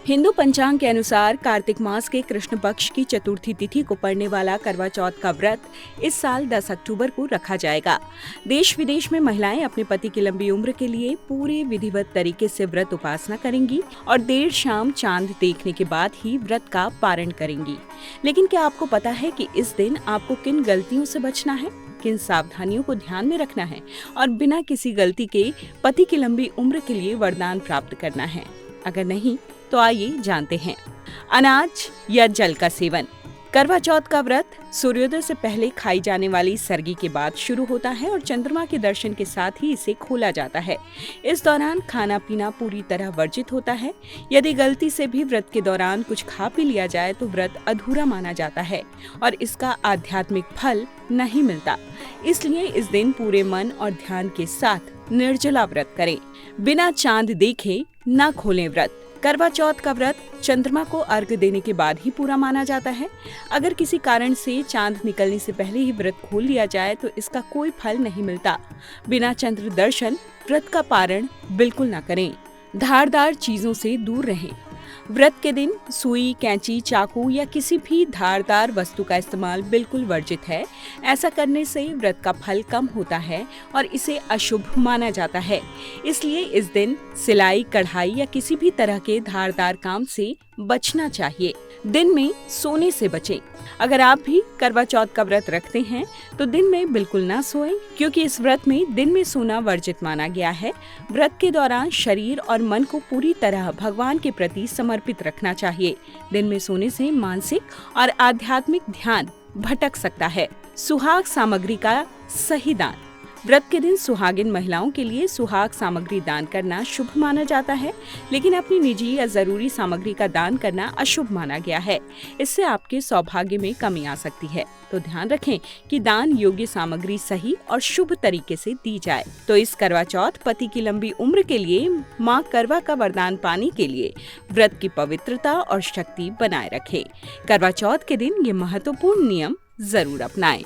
हिंदू पंचांग के अनुसार कार्तिक मास के कृष्ण पक्ष की चतुर्थी तिथि को पड़ने वाला करवा चौथ का व्रत इस साल 10 अक्टूबर को रखा जाएगा। देश विदेश में महिलाएं अपने पति की लंबी उम्र के लिए पूरे विधिवत तरीके से व्रत उपासना करेंगी और देर शाम चांद देखने के बाद ही व्रत का पारण करेंगी। लेकिन क्या आपको पता है कि इस दिन आपको किन गलतियों से बचना है, किन सावधानियों को ध्यान में रखना है और बिना किसी गलती के पति की लंबी उम्र के लिए वरदान प्राप्त करना है? अगर नहीं तो आइए जानते हैं। अनाज या जल का सेवन। करवा चौथ का व्रत सूर्योदय से पहले खाई जाने वाली सरगी के बाद शुरू होता है और चंद्रमा के दर्शन के साथ ही इसे खोला जाता है। इस दौरान खाना पीना पूरी तरह वर्जित होता है। यदि गलती से भी व्रत के दौरान कुछ खा पी लिया जाए तो व्रत अधूरा माना जाता है और इसका आध्यात्मिक फल नहीं मिलता। इसलिए इस दिन पूरे मन और ध्यान के साथ निर्जला व्रत करें। बिना चांद देखे न खोलें व्रत। करवा चौथ का व्रत चंद्रमा को अर्घ्य देने के बाद ही पूरा माना जाता है। अगर किसी कारण से चांद निकलने से पहले ही व्रत खोल लिया जाए तो इसका कोई फल नहीं मिलता। बिना चंद्र दर्शन व्रत का पारण बिल्कुल न करें। धारदार चीजों से दूर रहें। व्रत के दिन सुई, कैंची, चाकू या किसी भी धारदार वस्तु का इस्तेमाल बिल्कुल वर्जित है। ऐसा करने से व्रत का फल कम होता है और इसे अशुभ माना जाता है। इसलिए इस दिन सिलाई, कढ़ाई या किसी भी तरह के धारदार काम से बचना चाहिए। दिन में सोने से बचें। अगर आप भी करवा चौथ का व्रत रखते हैं तो दिन में बिल्कुल ना सोएं, क्योंकि इस व्रत में दिन में सोना वर्जित माना गया है। व्रत के दौरान शरीर और मन को पूरी तरह भगवान के प्रति समर्पित रखना चाहिए। दिन में सोने से मानसिक और आध्यात्मिक ध्यान भटक सकता है। सुहाग सामग्री का सही दान। व्रत के दिन सुहागिन महिलाओं के लिए सुहाग सामग्री दान करना शुभ माना जाता है, लेकिन अपनी निजी या जरूरी सामग्री का दान करना अशुभ माना गया है। इससे आपके सौभाग्य में कमी आ सकती है। तो ध्यान रखें कि दान योग्य सामग्री सही और शुभ तरीके से दी जाए। तो इस करवा चौथ पति की लंबी उम्र के लिए माँ करवा का वरदान पाने के लिए व्रत की पवित्रता और शक्ति बनाए रखें। करवा चौथ के दिन ये महत्वपूर्ण नियम जरूर अपनाएं।